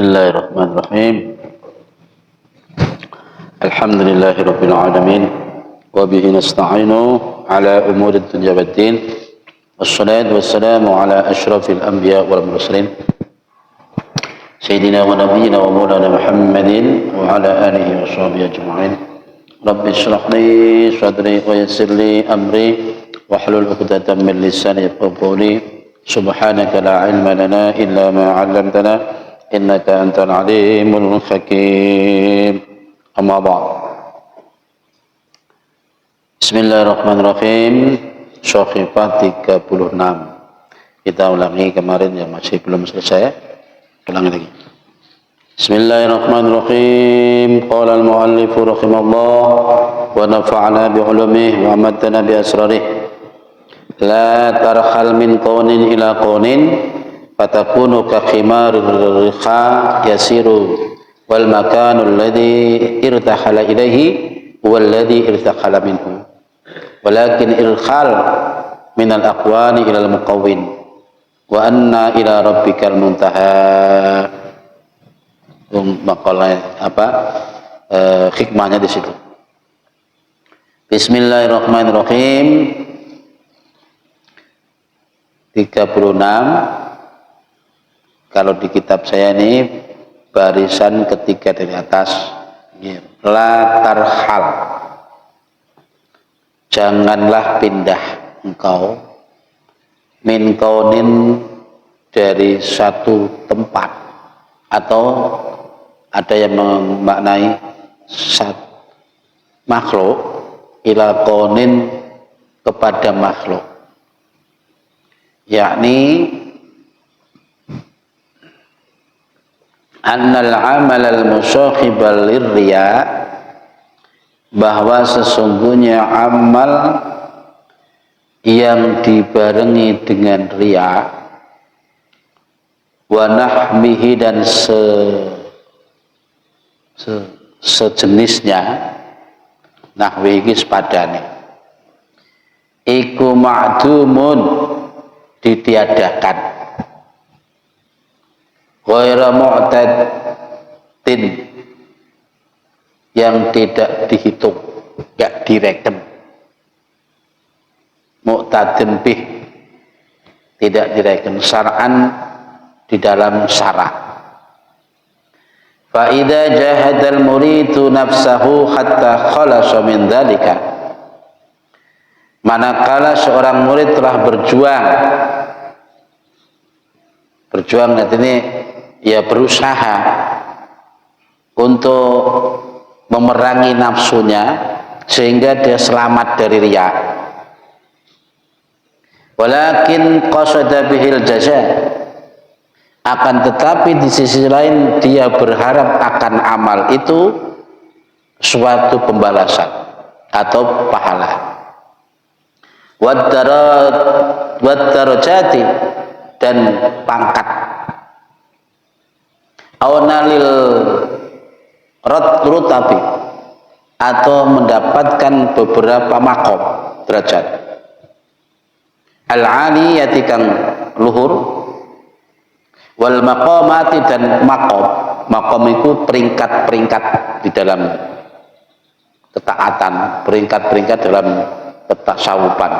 Bismillahirrahmanirrahim. Alhamdulillahirabbil alamin wa bihi nasta'inu ala umurid dunya waddin. Wassalatu wassalamu ala asyrafil anbiya wal mursalin sayyidina wa nabiyyina wa maulana Muhammadin wa ala alihi wa sahbihi ajma'in. Rabbi shrah li sadri wa yassir li amri wahlul 'uqdatam min lisani yafqahu qawli. Subhanaka la ilma lana illa ma 'allamtana innaka antal alimul hakim. Amma ba'd. Bismillahirrahmanirrahim. Syahifah 36. Kita ulangi kemarin yang masih belum selesai. Ulangi lagi. Bismillahirrahmanirrahim. Qala al-muallif rahimallah wa nafa'ana bi 'ulumihi wa amatana bi asrarihi. La tarhal min qawnin ila qawnin fatakunu ka khimarir rikha yasiru wal makanul ladzi irtahala ilaihi wal ladzi irtahala minhu walakin irkhal min al aqwani ila al muqawwin wa anna ila rabbikal muntaha. Makalah hikmahnya di situ. Bismillahirrahmanirrahim. 36. Kalau di kitab saya ini barisan ketiga dari atas. La tarhal, janganlah pindah engkau min kaunin, dari satu tempat, atau ada yang memaknai makhluk ila kaunin, kepada makhluk, yakni annal amal al-musakhibal lirriya, bahwa sesungguhnya amal yang dibarengi dengan riya, wa nahmihi, dan sejenisnya, nahwi iki sepadane, iku ma'dumun, ditiadakan, ghaira mu'tadin, yang tidak dihitung, gak direken, mu'tadin bih, tidak direken, syar'an, di dalam syara'. Fa idza jahadal muridu nafsahu hatta khalasa min dzalika, manakala seorang murid telah berjuang ini ya, berusaha untuk memerangi nafsunya sehingga dia selamat dari riya. Walakin qasada bihil jaza, akan tetapi di sisi lain dia berharap akan amal itu suatu pembalasan atau pahala. Wad-darajati, dan pangkat, awnalil rutabi, atau mendapatkan beberapa makom, derajat, al-aliyati, kang luhur, wal maqamati, dan makom itu peringkat-peringkat di dalam ketaatan, peringkat-peringkat dalam ketasawufan.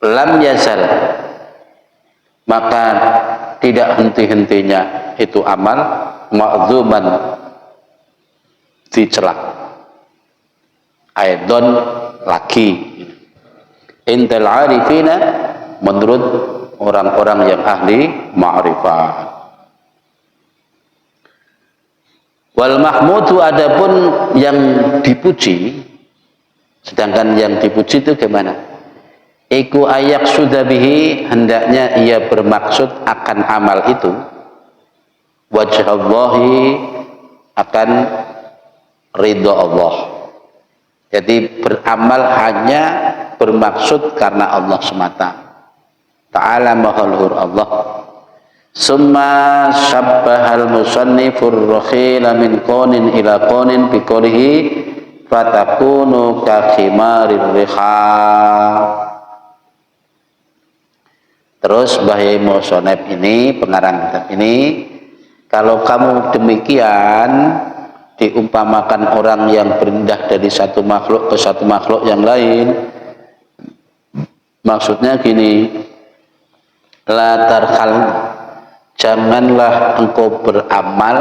Lam yazal, maka tidak henti-hentinya itu amal, ma'dzuman, dicela, aidon, lagi, intal arifina, menurut orang-orang yang ahli ma'rifat. Wal mahmudu, adapun yang dipuji, sedangkan yang dipuji itu gimana? Iku ayak sudah bihi, hendaknya ia bermaksud akan amal itu wajh Allahi, akan ridho Allah. Jadi beramal hanya bermaksud karena Allah semata, ta'ala maha luhur Allah. Summa syabbahal musannifur rakhila min qawnin ila qawnin biqawlihi fatakunu ka khimarir rikha. Terus Mbah Yai Musoneb ini, pengarang kitab ini, kalau kamu demikian diumpamakan orang yang berpindah dari satu makhluk ke satu makhluk yang lain, maksudnya gini, la tarhal, janganlah engkau beramal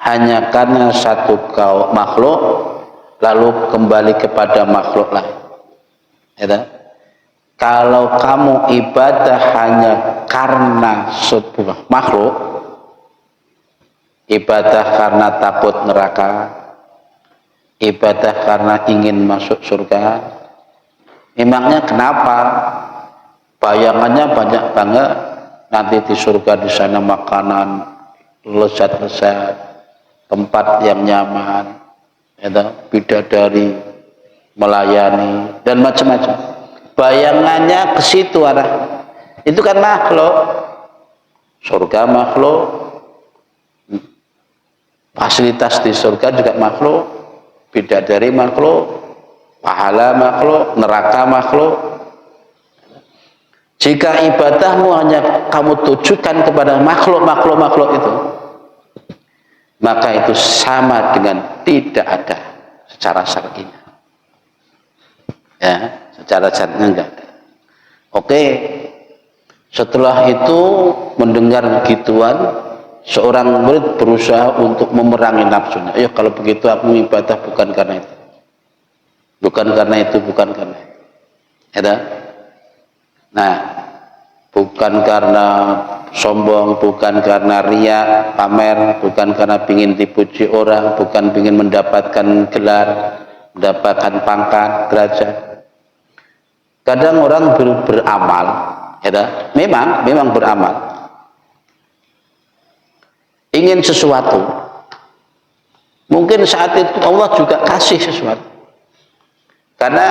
hanya karena satu makhluk lalu kembali kepada makhluk lain. Ya, kalau kamu ibadah hanya karena sebuah makhluk, ibadah karena takut neraka, ibadah karena ingin masuk surga, memangnya kenapa? Bayangannya banyak banget, nanti di surga di sana makanan lezat-lezat, tempat yang nyaman, bidadari melayani dan macam-macam. Bayangannya ke situ arah. Itu kan makhluk. Surga makhluk. Fasilitas di surga juga makhluk. Bidadari makhluk. Pahala makhluk, neraka makhluk. Jika ibadahmu hanya kamu tujukan kepada makhluk itu, maka itu sama dengan tidak ada secara syar'inya. Ya, secara syar'inya enggak ada. Oke. Setelah itu mendengar gituan, seorang murid berusaha untuk memerangi nafsunya. Ayo kalau begitu aku ibadah bukan karena itu. Bukan karena itu, bukan karena itu. Ya, nah, bukan karena sombong, bukan karena riya, pamer, bukan karena ingin dipuji orang, bukan ingin mendapatkan gelar, mendapatkan pangkat, derajat. Kadang orang beramal, ya, memang beramal, ingin sesuatu. Mungkin saat itu Allah juga kasih sesuatu. Karena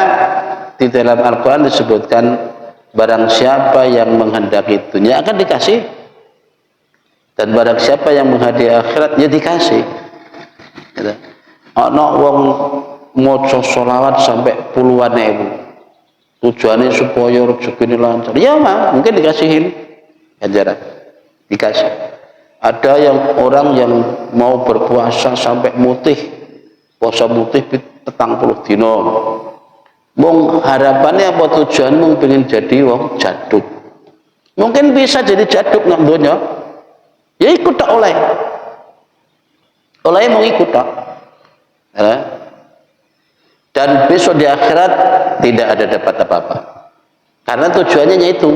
di dalam Al-Quran disebutkan barang siapa yang menghendaki dunia akan dikasih, dan barang siapa yang menghendaki akhirat ya dikasih. Ono wong maca sholawat sampai puluhan ribu, tujuannya supaya rezeki lancar. Ya mungkin dikasihin ganjaran, dikasih. Ada yang orang yang mau berpuasa sampai mutih, puasa mutih petang puluh dino. Mung harapannya apa tujuanmu pengen jadi wong jaduk. Mungkin bisa jadi jaduk nang donya. Ya ikut tak oleh. Oleh mau ikut tak. Ya. Dan besok di akhirat tidak ada dapat apa-apa. Karena tujuannya itu.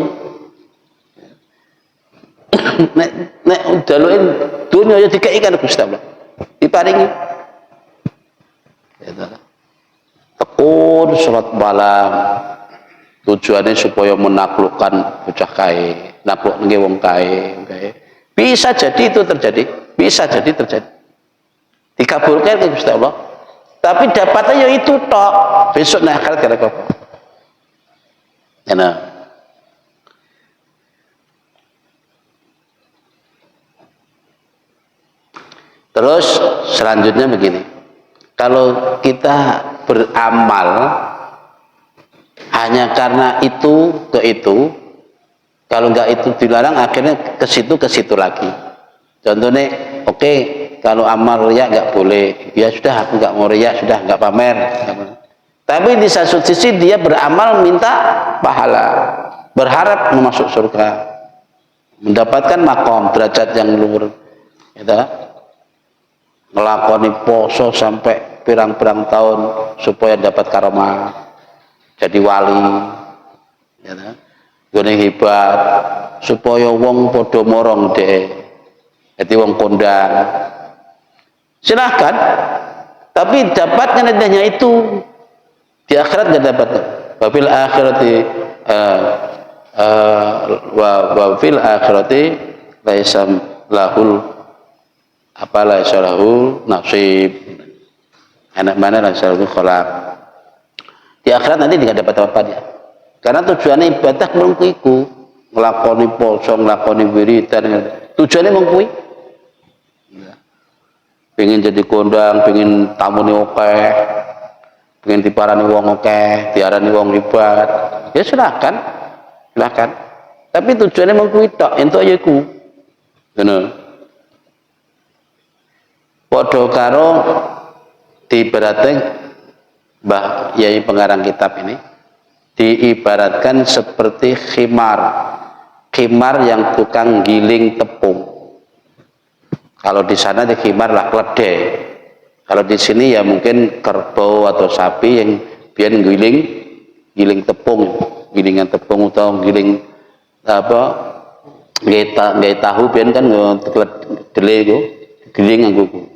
nek daluin dunia ya dikeikan Gusti Allah. Diparingi. Ya, tekun salat malam, tujuannya supaya menaklukkan bocah kae, nakluk nggih wong kae. Bisa jadi itu terjadi, bisa jadi terjadi. Dikabulkan ke Gusti Allah. Tapi dapatnya ya itu tok. Besok nek akhirat kira apa? Ya. Terus selanjutnya begini. Kalau kita beramal hanya karena itu ke itu, kalau enggak itu dilarang akhirnya ke situ lagi. Contohnya, oke, kalau amal riya enggak boleh, ya sudah aku enggak mau riya, sudah enggak pamer. Tapi di satu sisi dia beramal minta pahala, berharap masuk surga, mendapatkan makom derajat yang luhur, gitu. Ngelakoni poso sampai pirang-pirang tahun supaya dapat karomah jadi wali, ya, gone hebat supaya wong podo morong deh, jadi wong kondang. Silahkan, tapi dapatnya hanya itu, di akhirat nggak dapat. Wafil akhirati wafil akhirati laisa lahul apalah syarahul nasib, anak mana lah syarahul kholak. Di akhirat nanti tidak dapat apa-apa dia, karena tujuannya ibadah mengkuiku, ngelakoni poso, ngelakoni wiridan, tujuannya mengkui, pengen jadi kondang, pengen tamuni okeh, pengen diparani wong okeh, diarani wong hebat, ya silahkan. Tapi tujuannya mung kuwi tok, entuk ya iku. Ngono. Padha karo diibaratkan Mbah Yai pengarang kitab ini diibaratkan seperti khimar yang tukang giling tepung. Kalau di sana di khimar lah keledai, kalau di sini ya mungkin kerbau atau sapi yang biar giling tepung, gilingan tepung atau giling apa nggak tahu biar kan dele itu giling nganggo.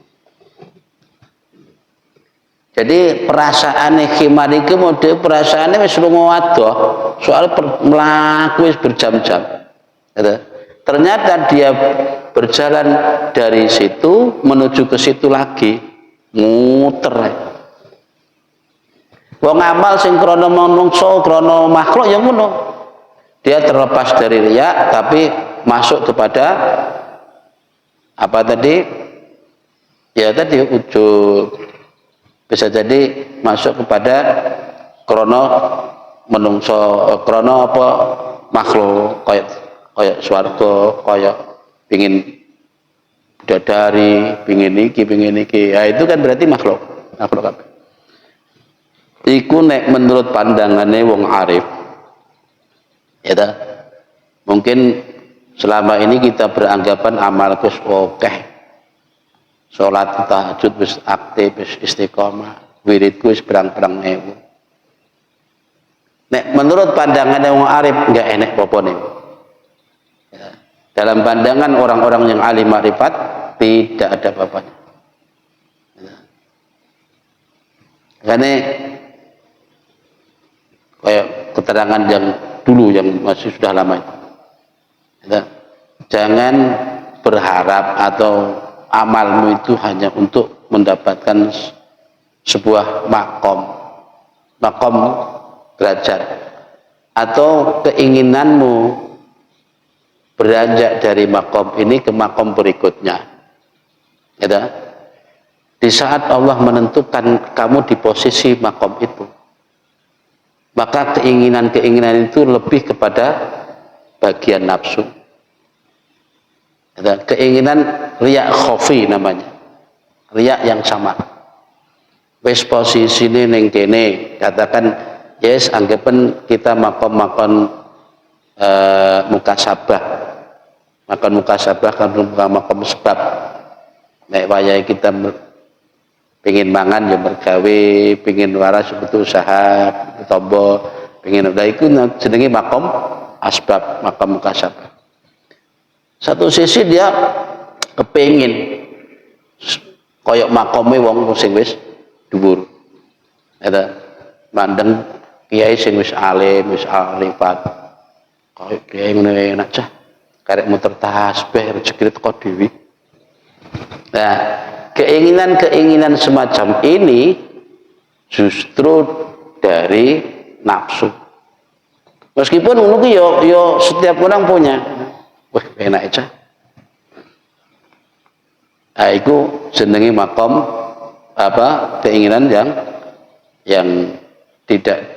Jadi perasaan khimar itu mode perasaannya wis lunga adoh, soal mlaku wis berjam-jam. Ternyata dia berjalan dari situ menuju ke situ lagi, muter. Wong amal sing krana manungsa, krana makhluk yang ngono. Dia terlepas dari riya tapi masuk kepada apa tadi? Ya tadi ujub. Bisa jadi masuk kepada krono menungso, krono apa makhluk kayak swarga, kayak pingin bidadari, pingin iki. Ya itu kan berarti makhluk apa? Iku nek menurut pandangannya wong arif, ya ta? Mungkin selama ini kita beranggapan amal kus okeh. Sholat tahajud wis aktif, wis istiqomah, wiridku wis berang-berang ewu. Nek menurut pandangan wong arif enggak enek popone. Ya. Dalam pandangan orang-orang yang alim makrifat tidak ada apa-apanya. Ya. Karena kayak keterangan yang dulu yang masih sudah lama itu. Ya. Jangan berharap atau amalmu itu hanya untuk mendapatkan sebuah makom derajat, atau keinginanmu beranjak dari makom ini ke makom berikutnya. Ya, di saat Allah menentukan kamu di posisi makom itu, maka keinginan itu lebih kepada bagian nafsu. Ada keinginan riya khofi namanya, riya yang sama. Wes posisi ini neng kene, katakan yes, anggapan kita makom mukasabah, kan makom sebab. Nek wayai kita pengin mangan ya bergawe, pengin waras betul usaha, tombo, pengin udah iku jenenge makom asbab, makom mukasabah. Satu sisi dia kepengin koyok makome wong sing wis dhuwur. Ada mandeng kiai sing wis alim, wis alifat. Koyok kiai ngene enak cah. Karek muter tasbih rezeki teko dhewe. Nah, keinginan semacam ini justru dari nafsu. Meskipun ngono ki yo setiap orang punya. Wah, enak aja. Nah, itu jenenge makom apa keinginan yang tidak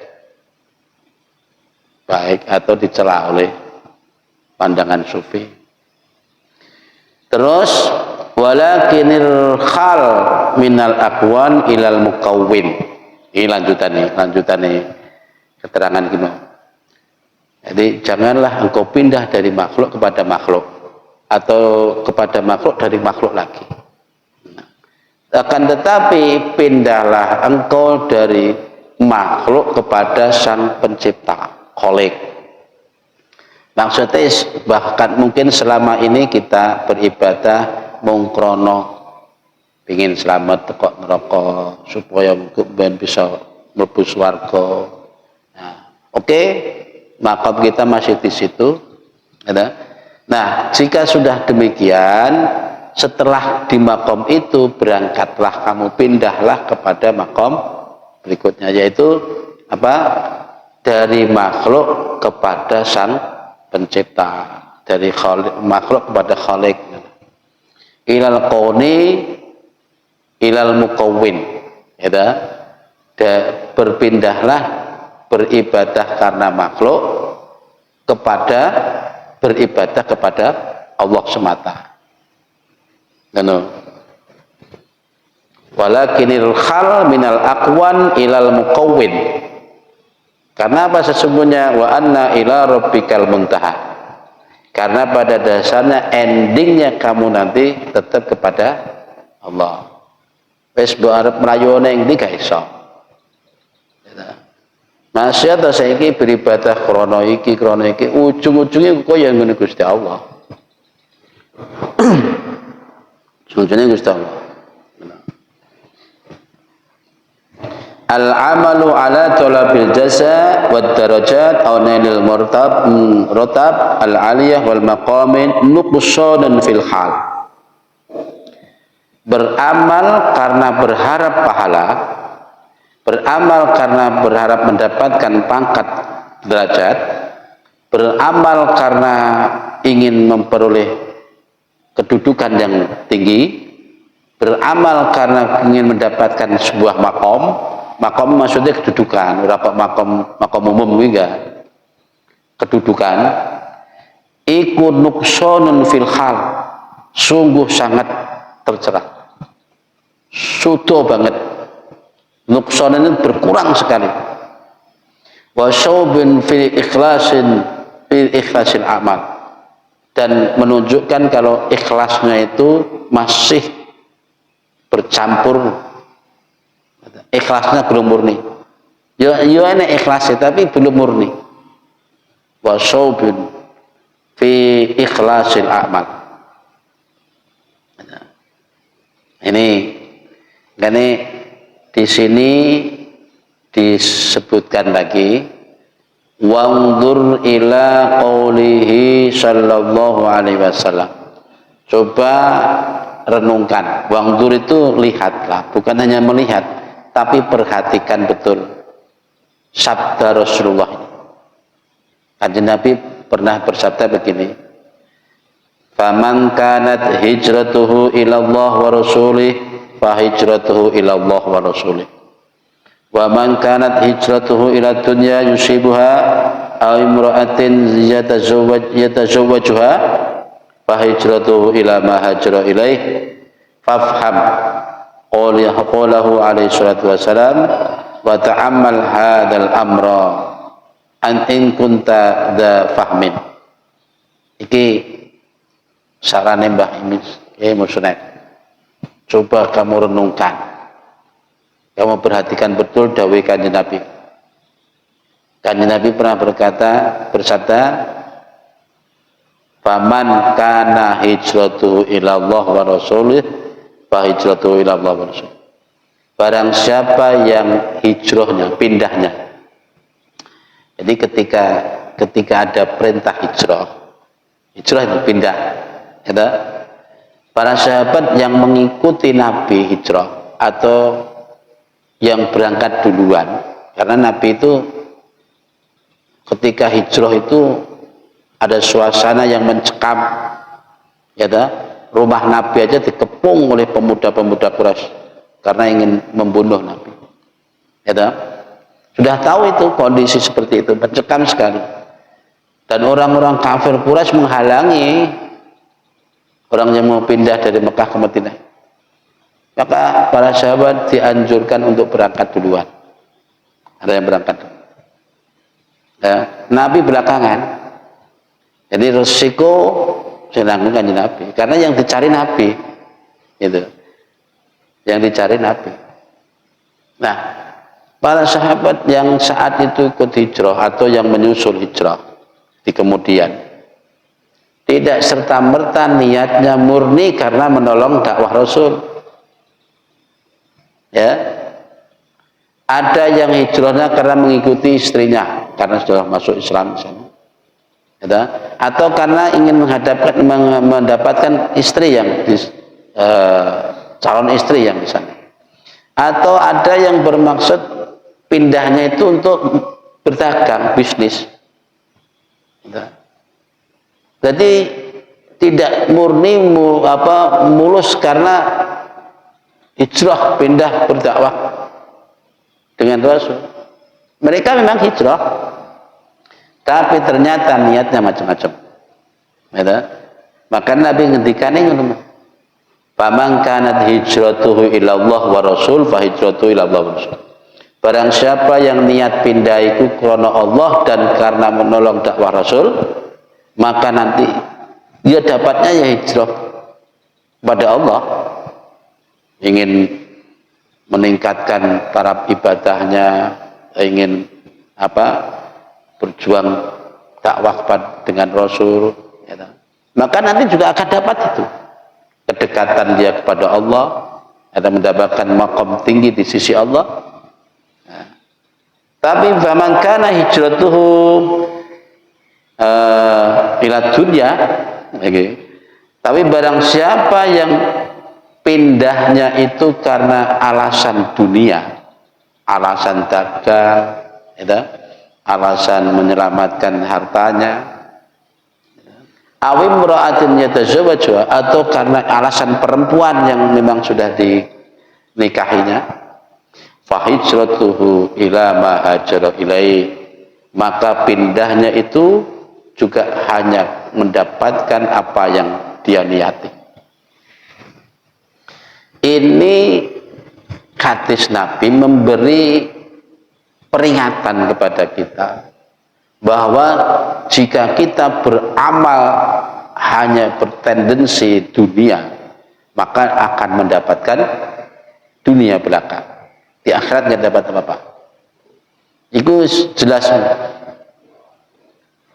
baik atau dicela oleh pandangan sufi. Terus walakinil khal minal aqwan ilal mukawwin. Ini lanjutannya keterangan gimana? Jadi janganlah engkau pindah dari makhluk kepada makhluk atau kepada makhluk dari makhluk lagi. Akan tetapi pindahlah engkau dari makhluk kepada sang pencipta, Khalik. Maksudnya bahkan mungkin selama ini kita beribadah mungkrono pingin selamat tekok neraka supaya mungkin bisa mlebu swarga. Nah, oke. Makom kita masih di situ. Nah, jika sudah demikian, setelah di makom itu berangkatlah kamu, pindahlah kepada makom berikutnya, yaitu apa? Dari makhluk kepada sang pencipta, dari makhluk kepada Khalik. Ilal qawni ilal mukawwin. Berpindahlah beribadah karena makhluk kepada beribadah kepada Allah semata. Walakinil khal minal aqwan ilal muqawwin. Karena apa sesungguhnya wa anna ila rabbikal muntaha. Karena pada dasarnya endingnya kamu nanti tetap kepada Allah. Wis mbok arep mrayone ndi gak iso. Masih ada saiki beribadah krana iki ujung-ujungnya kok yang ngene Gusti Allah. Ujung-ujungnya Gusti Allah. Al-amalu ala talabil jaza wad darajat aw nailil rotab al-aliyah wal maqamin nuqsanan fil hal. Beramal karena berharap pahala, beramal karena berharap mendapatkan pangkat derajat, beramal karena ingin memperoleh kedudukan yang tinggi, beramal karena ingin mendapatkan sebuah makom. Makom maksudnya kedudukan, berapa makom umum juga kedudukan. Iku nuqsanun fil hal, sungguh sangat tercerah, sudo banget. Nuqsan ini berkurang sekali. Wa syawbin fil ikhlasil amal, dan menunjukkan kalau ikhlasnya itu masih bercampur. Ikhlasnya belum murni. Ya ini ikhlasnya tapi belum murni. Wa syawbin fi ikhlasil amal. Ini di sini disebutkan lagi wangdur ila qaulihi sallallahu alaihi wasallam. Coba renungkan. Wangdur itu lihatlah, bukan hanya melihat, tapi perhatikan betul sabda Rasulullah. Kanjeng Nabi pernah bersabda begini, faman kanat hijratuhu ilallah wa rasulih fa hijratuhu ilallah wa rasulih wa man kanat hijratuhu ila dunya yusibuha aw imra'atin yatazawwajuha fa hijratuhu ila ma hajara ilaih fafham qawlahu alaihi salatu wassalam wa ta'ammal hadzal amra an in kunta dza fahmin. Iki sarane Mbah Musnad. Coba kamu renungkan, kamu perhatikan betul dawuh Kanjeng Nabi. Kanjeng Nabi pernah bersabda, faman kana hijratuhu ila Allah wa rasulih fa hijratuhu ila Allah wa rasulih. Barang siapa yang hijrahnya, pindahnya. Jadi ketika ada perintah hijrah itu pindah. Ya, para sahabat yang mengikuti Nabi hijrah atau yang berangkat duluan, karena Nabi itu ketika hijrah itu ada suasana yang mencekam, ya, rumah Nabi aja dikepung oleh pemuda-pemuda Quraisy karena ingin membunuh Nabi, ya, sudah tahu itu kondisi seperti itu, mencekam sekali, dan orang-orang kafir Quraisy menghalangi orang yang mau pindah dari Mekah ke Madinah. Maka para sahabat dianjurkan untuk berangkat duluan. Ada yang berangkat. Ya, Nabi belakangan. Jadi resiko sedangkan Kanjeng Nabi. Karena yang dicari Nabi, gitu. Yang dicari Nabi. Nah, para sahabat yang saat itu ikut hijrah atau yang menyusul hijrah di kemudian, tidak serta-merta niatnya murni karena menolong dakwah Rasul. Ya. Ada yang hijrahnya karena mengikuti istrinya karena sudah masuk Islam misalnya. Ya. Atau karena ingin mendapatkan istri yang calon istri yang misalnya. Atau ada yang bermaksud pindahnya itu untuk berdagang, bisnis. Ya. Jadi tidak murni mulus karena hijrah pindah berdakwah dengan Rasul. Mereka memang hijrah, tapi ternyata niatnya macam-macam. Ya, maka Nabi ngendikane ngono. Faman kanat hijratuhu ila Allah wa Rasul fa hijratuhu ila Allah wa Rasul. Barang siapa yang niat pindah itu karena Allah dan karena menolong dakwah Rasul, maka nanti dia dapatnya ya hijrah pada Allah. Ingin meningkatkan taraf ibadahnya, ingin berjuang dakwah dengan Rasul, ya. Maka nanti juga akan dapat itu kedekatan dia kepada Allah, ada mendapatkan maqam tinggi di sisi Allah. Nah, tapi faman kana hijratuhu ila dunya, okay. Tapi barang siapa yang pindahnya itu karena alasan dunia, alasan dagang, ya, alasan menyelamatkan hartanya, awim ra'atin yatazawwaju, atau karena alasan perempuan yang memang sudah dinikahinya, fa hijratuhu ila ma hajara ilaihi, maka pindahnya itu juga hanya mendapatkan apa yang dia niati. Ini hadis Nabi memberi peringatan kepada kita bahwa jika kita beramal hanya bertendensi dunia, maka akan mendapatkan dunia belaka. Di akhirat nggak dapat apa-apa. Itu jelas.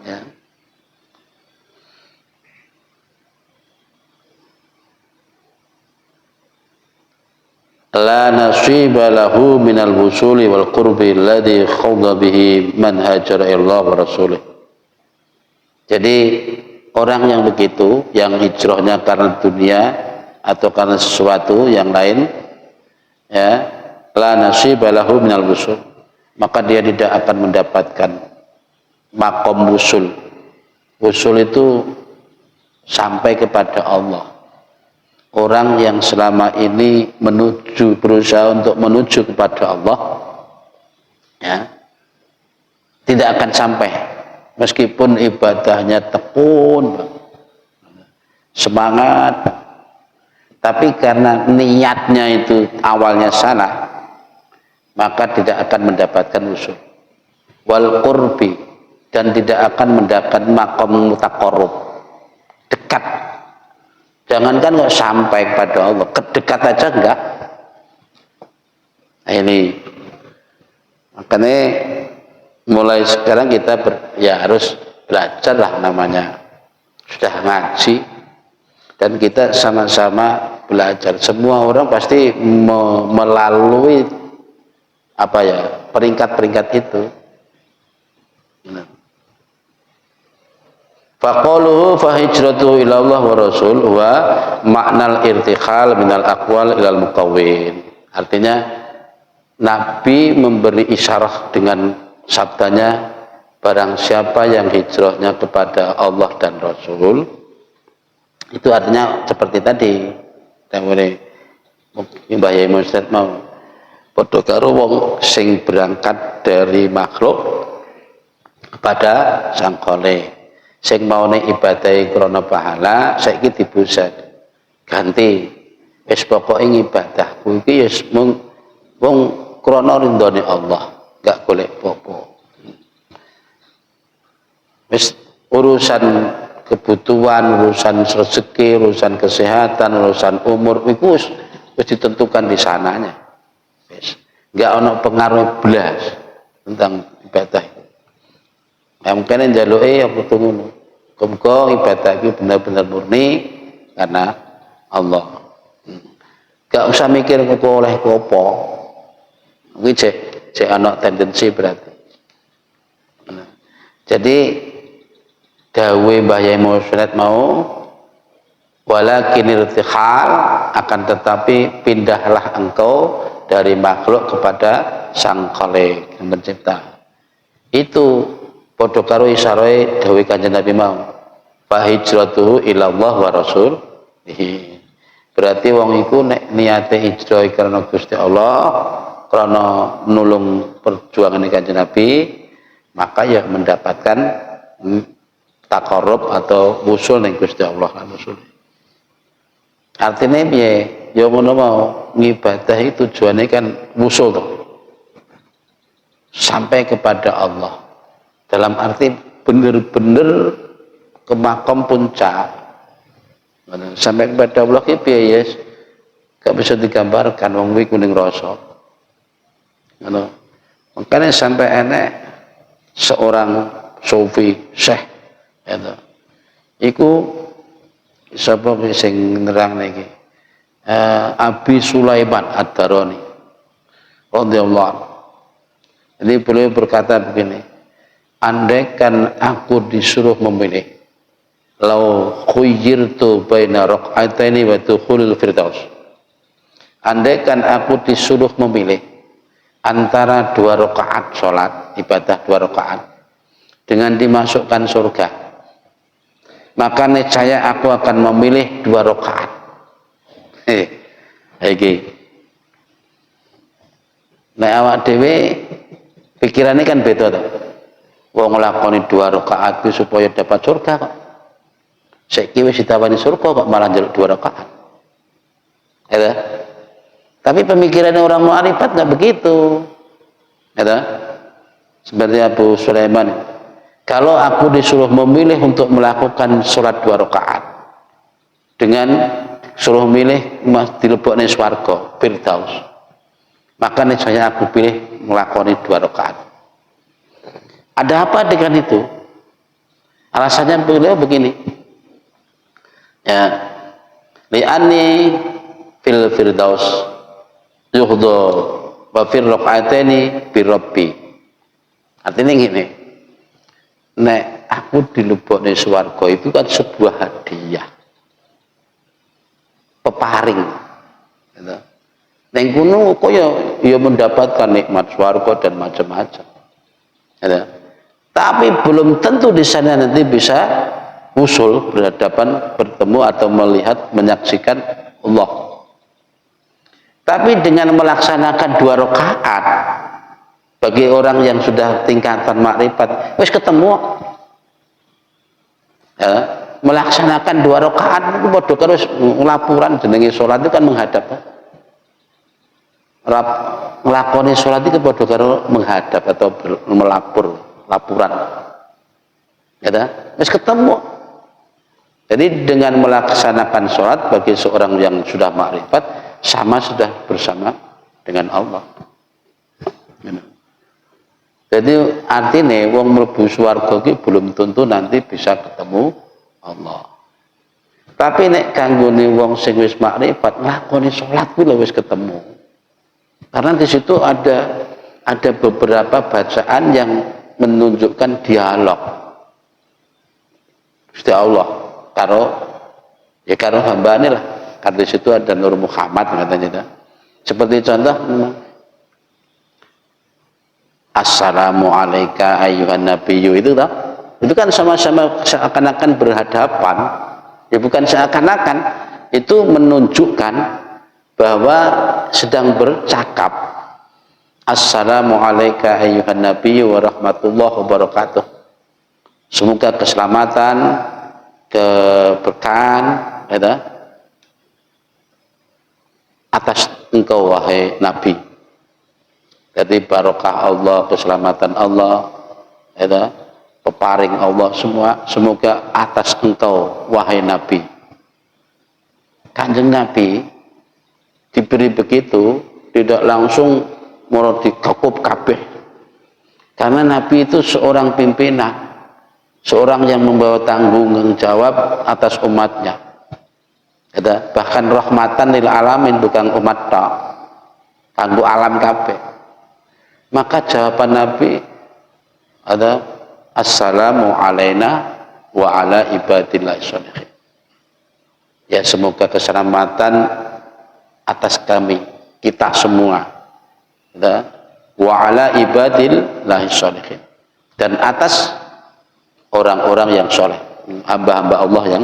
Ya. La nasiba lahu minal wusuli wal qurbi alladhi khawda bihi man hajara ilallah wa rasulih. Jadi orang yang begitu, yang hijrahnya karena dunia atau karena sesuatu yang lain, ya, la nasiba lahu minal wusul, maka dia tidak akan mendapatkan makom wusul. Wusul itu sampai kepada Allah. Orang yang selama ini berusaha untuk menuju kepada Allah, ya, tidak akan sampai meskipun ibadahnya tekun, semangat, tapi karena niatnya itu awalnya salah, maka tidak akan mendapatkan usul. Wal qurbi, dan tidak akan mendapatkan makom mutaqarrub, dekat. Jangankan nggak sampai pada Allah, kedekat aja enggak. Nah, ini makanya mulai sekarang kita harus belajar lah, namanya sudah ngaji, dan kita sama-sama belajar. Semua orang pasti melalui peringkat-peringkat itu. Faqaluhu fa hijratuhu ila Allah wa Rasul wa ma'nal irtikhal minal aqwal ilal muqawwin. Artinya Nabi memberi isyarah dengan sabdanya, barang siapa yang hijrahnya kepada Allah dan Rasul, itu artinya seperti tadi Mbah Yai Ustaz mau padha karo wong sing berangkat dari makhluk kepada Sang Khalik. Sing maune ibadahi krana pahala, saiki dibuset ganti wis pokoke ibadahku iki wis mung krana rindane Allah, gak golek apa-apa. Wis urusan kebutuhan, urusan rezeki, urusan kesehatan, urusan umur iku wis ditentukan di sananya. Wis gak ono pengaruh blas tentang ibadah. Ya mungkin njaluke apa to ngono. Muga ibadah iki benar-benar murni karena Allah. Gak usah mikir apa oleh apa. Kuwi cek ana tendensi berarti. Jadi dawe Mbah Yai Musnad mau walakin irtihal, akan tetapi pindahlah engkau dari makhluk kepada Sang Khalik yang mencipta. Itu padha karo isyarat dawuh Kanjeng Nabi mau, fa hijratuhu ila Allah wa Rasul. Berarti wong iku nek niate hijrah karena Gusti Allah, karena nulung perjuangan Kanjeng Nabi, maka ya mendapatkan takarrub atau usul ning Gusti Allah lan usul. Artinya piye? Ya ngono mau ngibadah itu tujuannya kan usul toh. Sampai kepada Allah. Dalam arti bener-bener ke makam puncak. Sampai kepada Allah ki piye ya? Gak bisa digambarkan wong kuwi kuning rasa. Ngono. Makanya sampai enek seorang sufi syekh itu. Iku sapa sing nerang niki? Abi Sulaiman Ad-Darani radhiyallahu anhu. Jadi beliau berkata begini, andaikan aku disuruh memilih, lau khuyyirtu baina raq'ataini wa dukhulil firdaus. Andaikan aku disuruh memilih antara 2 rakaat salat, ibadah 2 rakaat dengan dimasukkan surga, maka niscaya aku akan memilih 2 rakaat. Iki. Nek awak dhewe pikirannya kan beda toh. Wong nglakoni 2 rakaat itu supaya dapat surga kok. Saiki wis ditawani surga kok malah njaluk 2 rakaat. Ya. Tapi pemikirannya orang mu'arifat enggak begitu. Ya. Seperti Abu Sulaiman. Kalau aku disuruh memilih untuk melakukan sholat 2 rakaat dengan suruh milih dilebokne swarga firdaus, maka niscaya aku pilih melakoni 2 rakaat. Ada apa dengan itu? Alasannya beliau begini, ya, li'anni fil firdaus yuhdha wa fir rakaataini bi rabbi. Artinya gini, nek aku dilebokne swarga itu kan sebuah hadiah, peparing gitu. Neng kuno kok ya mendapatkan nikmat swarga dan macam-macam gitu. Tapi belum tentu di sana nanti bisa usul berhadapan, bertemu atau melihat, menyaksikan Allah. Tapi dengan melaksanakan 2 rakaat bagi orang yang sudah tingkatan makrifat wis ketemu ya. Melaksanakan 2 rakaat itu padha karo laporan jenenge salat itu kan menghadap. Nglakoni salat itu padha karo menghadap atau laporan. Ya, wis ketemu. Jadi dengan melaksanakan salat bagi seorang yang sudah makrifat sama sudah bersama dengan Allah. Jadi artinya wong mlebu swarga iki belum tentu nanti bisa ketemu Allah. Tapi nek kanggone wong sing wis makrifat nglakoni salat kuwi lho wis ketemu. Karena di situ ada beberapa bacaan yang menunjukkan dialog Gusti Allah karo hambane lah. Karena di situ ada Nur Muhammad katanya. Seperti contoh Assalamu alayka ayyuhan nabiyyu itu toh. Itu kan sama-sama seakan-akan berhadapan. Ya bukan seakan-akan, itu menunjukkan bahwa sedang bercakap. Assalamu alayka ayyuhan nabiyyu wa rahmatullahi wa barakatuh. Semoga keselamatan, keberkahan ya, atas engkau wahai Nabi. Jadi barokah Allah, keselamatan Allah ya, peparing Allah semua semoga atas engkau wahai Nabi. Kanjeng Nabi diberi begitu tidak langsung mau dikekup kabeh, karena Nabi itu seorang pimpinan, seorang yang membawa tanggung jawab atas umatnya ya, bahkan rahmatan lil alamin, bukan umat tak kanggo alam kabeh. Maka jawaban Nabi ada assalamu alaina wa ala ibadillahi sholihin. Ya semoga keselamatan atas kami, kita semua ya, wa ala ibadillahi sholihin, dan atas orang-orang yang soleh, hamba-hamba Allah yang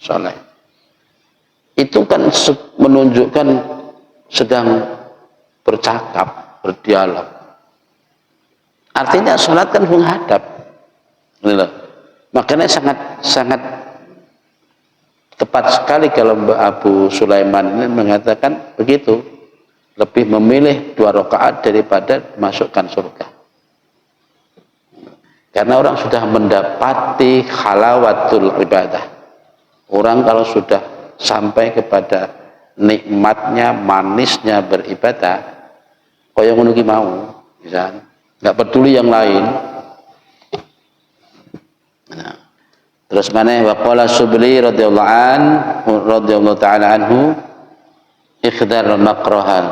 soleh. Itu kan menunjukkan sedang bercakap, berdialog. Artinya sholat kan menghadap. Makanya sangat tepat sekali kalau Abu Sulaiman ini mengatakan begitu, lebih memilih 2 rakaat daripada masukkan surga. Karena orang sudah mendapati halawatul ibadah. Orang kalau sudah sampai kepada nikmatnya, manisnya beribadah, kaya ngono ki mau, misalnya, nggak peduli yang lain. Nah, terus mana waqala Subli radhiyallahu taala anhu ikhdar makrahan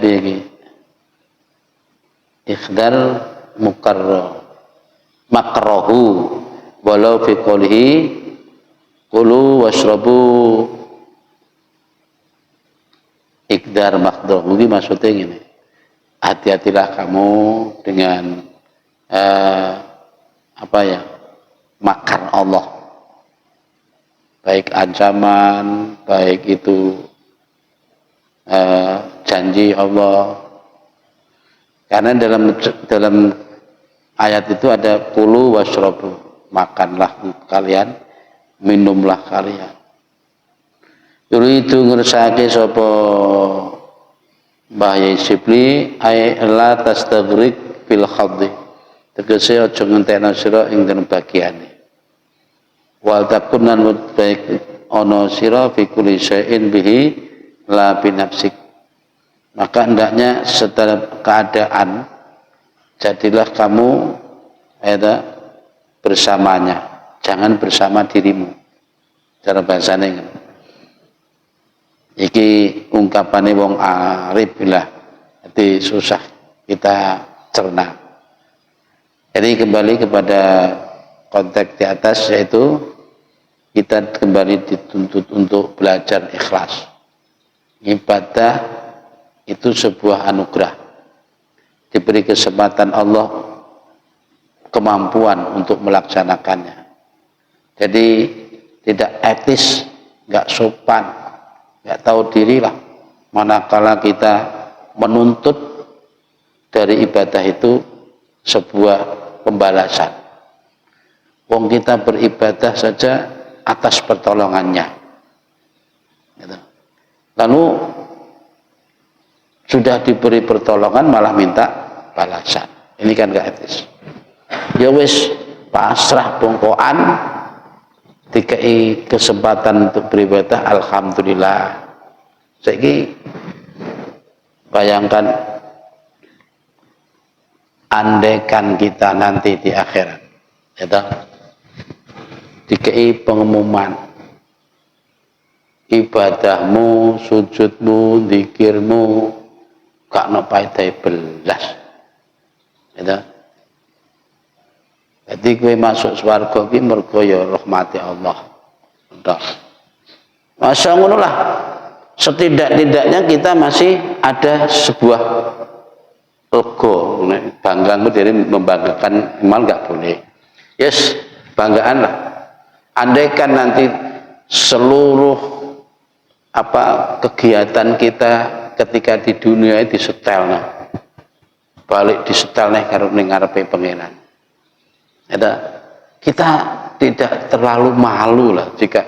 bigi ikhdar makrahu walau fi qawlihi kulu washrabu ikhdar makruh. Mungkin maksudnya gini, hati-hatilah kamu dengan makar Allah, baik ancaman, baik itu janji Allah. Karena dalam ayat itu ada kulu washrabu, makanlah kalian, minumlah kalian. Yuridu ngersake sapa Mbah Sibli ay la tastagrik fil khaddi, tegese aja ngentekno sira ing dalem bagiane. Wal takunan baik ana sira fi kulli syai'in bihi la binafsik. Maka hendaknya setelah keadaan jadilah kamu bersamanya, jangan bersama dirimu. Cara bahasane iki ungkapane wong arif lah, jadi susah kita cerna. Jadi kembali kepada konteks di atas, yaitu kita kembali dituntut untuk belajar ikhlas. Ibadah itu sebuah anugerah, diberi kesempatan Allah kemampuan untuk melaksanakannya. Jadi tidak etis, nggak sopan, nggak tahu diri lah manakala kita menuntut dari ibadah itu sebuah pembalasan. Wong kita beribadah saja atas pertolongannya, lalu sudah diberi pertolongan malah minta balasan. Ini kan gak etis. Ya wis pasrah bongkoan, dikai kesempatan untuk beribadah, alhamdulillah. Saiki bayangkan, andaikan kita nanti di akhirat, dikai pengumuman, ibadahmu, sujudmu, zikirmu gak ono paedahe belas. Jadi kowe masuk swarga ki mergo ya rahmati Allah. Masa ngono lah. Setidak-tidaknya kita masih ada sebuah ego, banggamu dari membanggakan iman nggak boleh. Yes, banggaan lah. Andaikan nanti seluruh kegiatan kita ketika di dunia itu disetel, balik disetel karo ning ngarepe pangeran. Kita tidak terlalu malu lah jika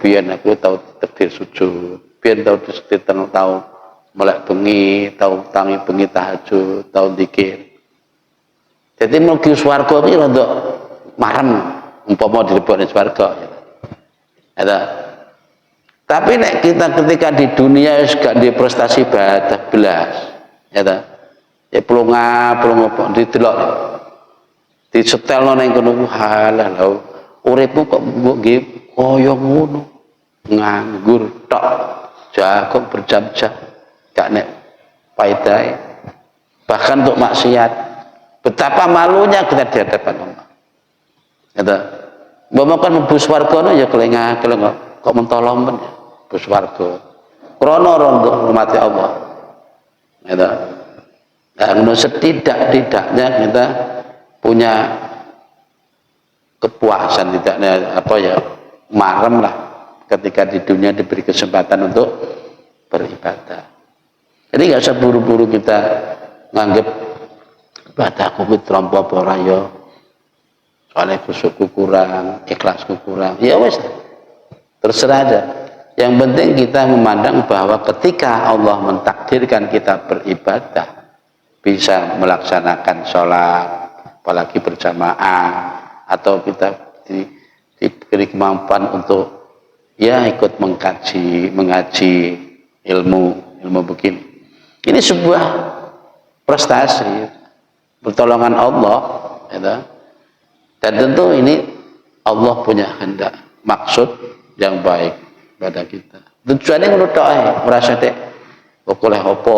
biar aku tahu takdir sujud, biar tahu tahu melek bengi, tahu tangi bengi tahajud, tahu zikir. Jadi mlebu swarga iki rada marem umpama dilebokne swarga. Tapi nek kita ketika di dunia gak di prestasi badah belas, ya pelongo didelok, disetelno ning kono halal lho. Uripmu kok mbok nggih kaya ngono, nganggur tok, jago berjam-jam, gak nek paedahe. Bahkan untuk maksiat, betapa malunya kita di hadapan Allah. Mbok kan mlebu swarga ya kelengah-kelengah kok mentolong men bus warga krana rahmati Allah. Nah, setidak-tidaknya kita punya kepuasan, tidaknya marem lah ketika di dunia diberi kesempatan untuk beribadah. Jadi nggak usah buru-buru kita nganggep ibadahku kuwi trompo apa ora ya. Soalnya khusyukku kurang, ikhlasku kurang, ya wes, terserah aja. Yang penting kita memandang bahwa ketika Allah mentakdirkan kita beribadah, bisa melaksanakan sholat, apalagi berjamaah, atau kita diberi kemampuan untuk ya ikut mengaji ilmu begini. Ini sebuah prestasi, pertolongan Allah, gitu. Dan tentu ini Allah punya kehendak, maksud yang baik pada kita. Tujuannya menurut doa, merasa deh, oleh opo,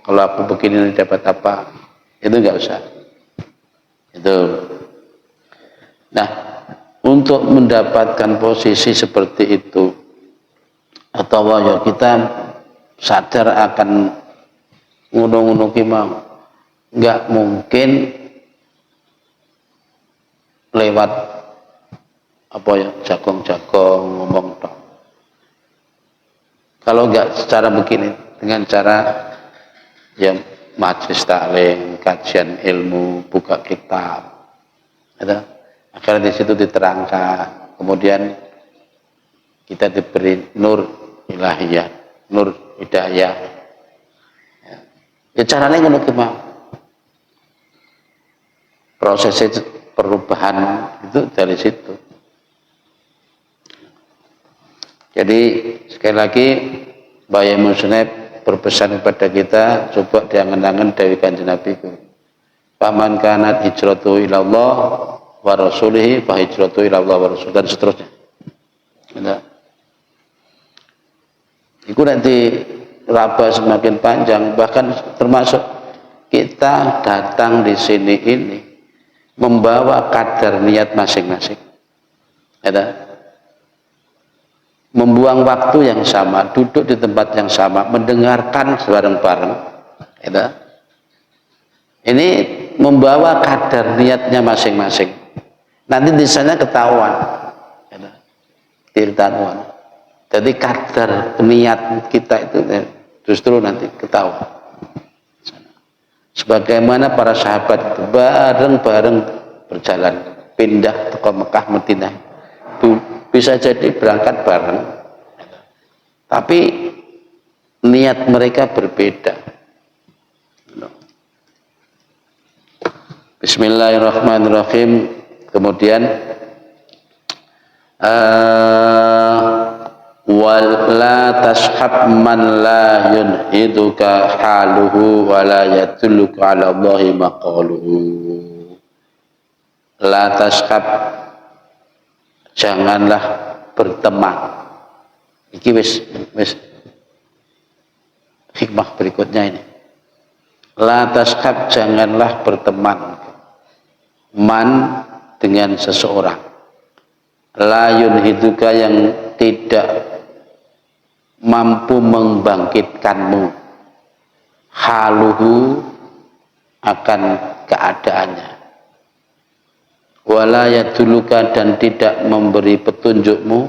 kalau aku begini dapat apa, itu nggak usah. Itu. Nah, untuk mendapatkan posisi seperti itu, atau ya kita sadar akan ngono-ngono ki mau, nggak mungkin lewat apa ya jagong-jagong ngomong tok. Kalau nggak secara begini, dengan cara ya majelis taklim, kajian ilmu, buka kitab, gitu. Akhirnya di situ diterangkan, kemudian kita diberi nur ilahiyah, nur hidayah. Ya caranya ngono ki mau. Proses perubahan itu dari situ. Jadi sekali lagi Bayi Musnab berpesan kepada kita, coba diangan-angan dari Kanjeng Nabi. Faman kanat hijratu ilallah wa rasulihi fa hijratu ilallah wa rasul, dan seterusnya. Nah, itu nanti raba semakin panjang, bahkan termasuk kita datang di sini ini membawa kadar niat masing-masing. Ada membuang waktu yang sama, duduk di tempat yang sama, mendengarkan bareng-bareng. Ini membawa kadar niatnya masing-masing. Nanti di sana ketahuan. Ketahuan. Jadi kadar niat kita itu justru nanti ketahuan. Sebagaimana para sahabat itu bareng-bareng berjalan pindah ke Mekah Madinah, bisa jadi berangkat bareng, tapi niat mereka berbeda. Bismillahirrahmanirrahim. Kemudian wala tashab man la yunhiduka haluhu wala yadulluka ala Allahi maqaluhu. La tashab, janganlah berteman. Iki wis hikmah berikutnya ini. La tashab, janganlah berteman. Man, dengan seseorang. La yunhiduka, yang tidak mampu membangkitkanmu. Haluhu, akan keadaannya. Wala yaduluka, dan tidak memberi petunjukmu,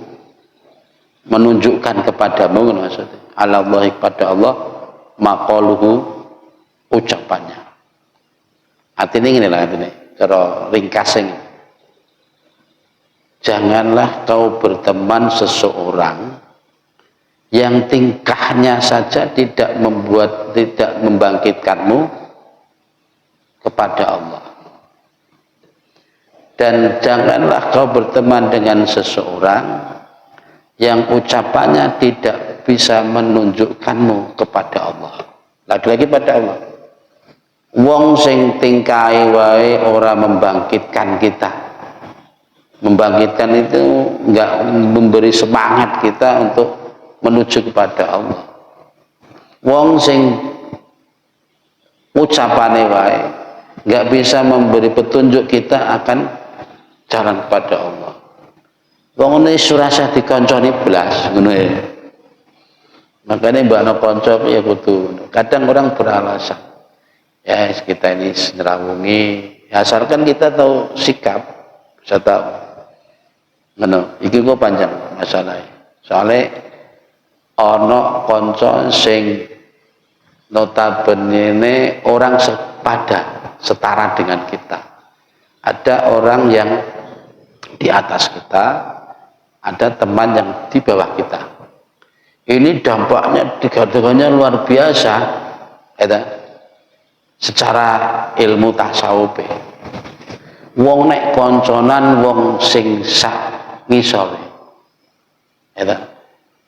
menunjukkan kepadamu, maksudnya ala Allah, kepada Allah, maqaluhu, ucapannya. Artinya ini lah, artinya cara ringkasnya, janganlah kau berteman seseorang yang tingkahnya saja tidak membangkitkanmu kepada Allah. Dan janganlah kau berteman dengan seseorang yang ucapannya tidak bisa menunjukkanmu kepada Allah. Lagi-lagi pada Allah. Wong sing tingkai wae ora membangkitkan kita. Membangkitkan itu enggak memberi semangat kita untuk menuju kepada Allah. Wong sing ucapane wae enggak bisa memberi petunjuk kita akan jalan kepada Allah. Wong ngene surasa dikonconi blas ngono ya. Makanya mbakno kanca ya kudu. Kadang orang beralasan, ya kita ini nerawungi, asalkan kita tahu sikap, bisa tahu. Ngono, iki kok panjang masalahnya. Soalnya ana kanca sing notabene orang setara dengan kita. Ada orang yang di atas kita, ada teman yang di bawah kita. Ini dampaknya tiga-tiganya luar biasa, ya, secara ilmu tasawuf. Wong nek konconan wong sing sak ngisore, ya,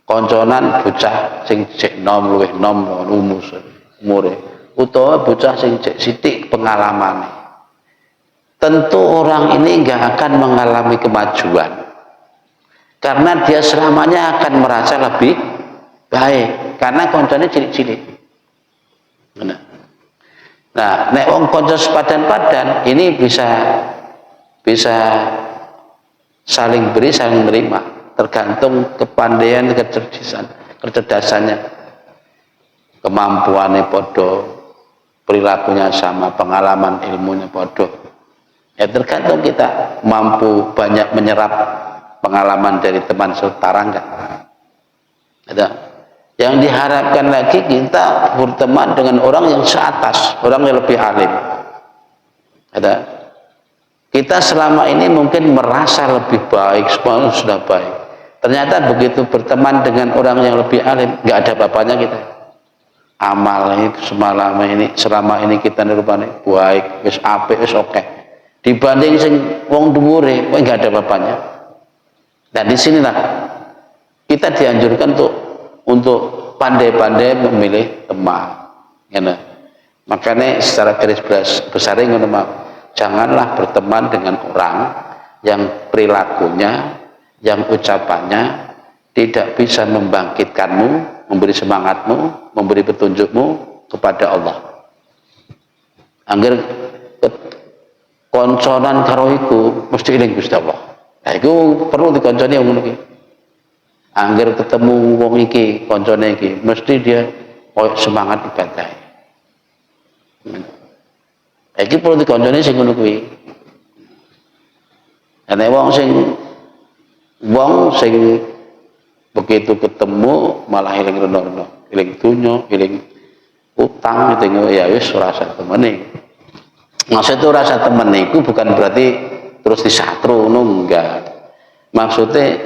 konconan bocah sing cek nom luwih nom umure, utawa bocah sing cek sithik pengalamane. Tentu orang ini enggak akan mengalami kemajuan, karena dia selamanya akan merasa lebih baik, karena koncone cilik-cilik. Nah, nek wong konco sepadan-padan ini bisa saling beri, saling menerima, tergantung kepandaian, kecerdasannya, kemampuannya podo, perilakunya sama, pengalaman ilmunya podo. Ya tergantung kita mampu banyak menyerap pengalaman dari teman setara enggak. Ada. Yang diharapkan lagi kita berteman dengan orang yang seatas, orang yang lebih alim. Ada. Kita selama ini mungkin merasa lebih baik, semua sudah baik. Ternyata begitu berteman dengan orang yang lebih alim, enggak ada apa-apanya kita. Amal ini selama ini kita nirupane baik, wis apik, wis oke. Dibanding sing wong dhuwure kok enggak ada apa-apanya. Dan disinilah kita dianjurkan untuk pandai-pandai memilih teman. Ya, makanya secara garis besar ngono, janganlah berteman dengan orang yang perilakunya, yang ucapannya tidak bisa membangkitkanmu, memberi semangatmu, memberi petunjukmu kepada Allah. Angger konconan karo iku mesti eling Gusti Allah. Nah, iku perlu dikonconi yang ngono iki. Angger ketemu wong iki, koncone iki, mesti dia koyo semangat ibadah. Iki perlu dikonconi sing ngono kuwi. Nek wong sing begitu ketemu malah eling reno-reno, eling dunya, eling utang, eling ya wis ora usah temene. Maksudnya rasa temen itu bukan berarti terus disatru, enggak. Maksudnya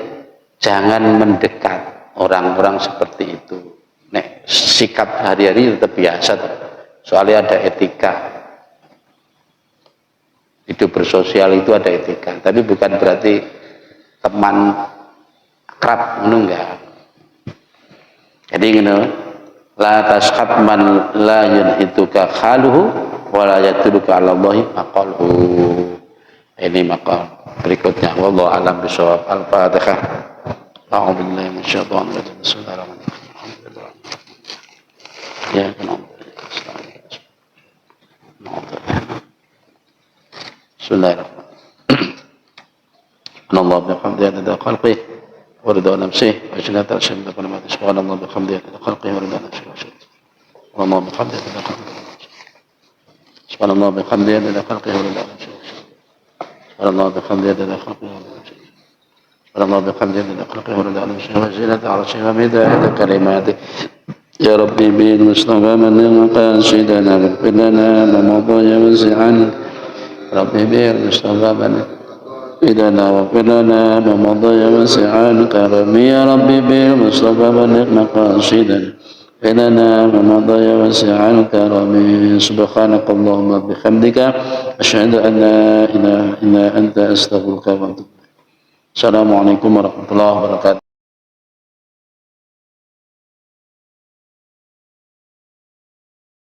jangan mendekat orang-orang seperti itu. Nek sikap hari-hari tetap biasa, soalnya ada etika. Hidup bersosial itu ada etika, tapi bukan berarti teman akrab, enggak. Jadi gini, la tasqab man la yunhituka khaluhu wala yatruka 'ala Allahi maqaluhu. Ini maqal berikutnya. Wallahu a'lam bishawab. Al-Fatihah. A'udzu billahi minasyaitonir rajim. Bismillahirrahmanirrahim. Ya kenapa? Bismillahirrahmanirrahim. Allah bihamdihi adada khalqihi wa ridha nafsihi wa zinata arsyih wa kalimatihi. Subhanallah bihamdihi adada khalqihi wa ridha nafsihi wa zinata arsyih. Allah bihamdihi adada khalqihi. Subhanallah bihamdihi adada khalqihi wa ridha nafsihi. Subhanallah bihamdihi adada khalqihi wa ridha nafsihi. Subhanallah bihamdihi adada khalqihi wa ridha nafsihi wa zinata arsyihi wa midada kalimatihi. Ya Rabbi bil Mustafa man qasidana wa lana ma madaya wasi'an. Rabbi bil Mustafa man قدنا وقلنا ومضي وسعان كرمي يا ربي بالمصطفى بلغ مقاصدنا قلنا ومضي وسعان كرمي سبحانك اللهم بحمدك أشهد أن لا إله إلا أنت أستغفرك وأتوب إليك. السلام عليكم ورحمة الله وبركاته.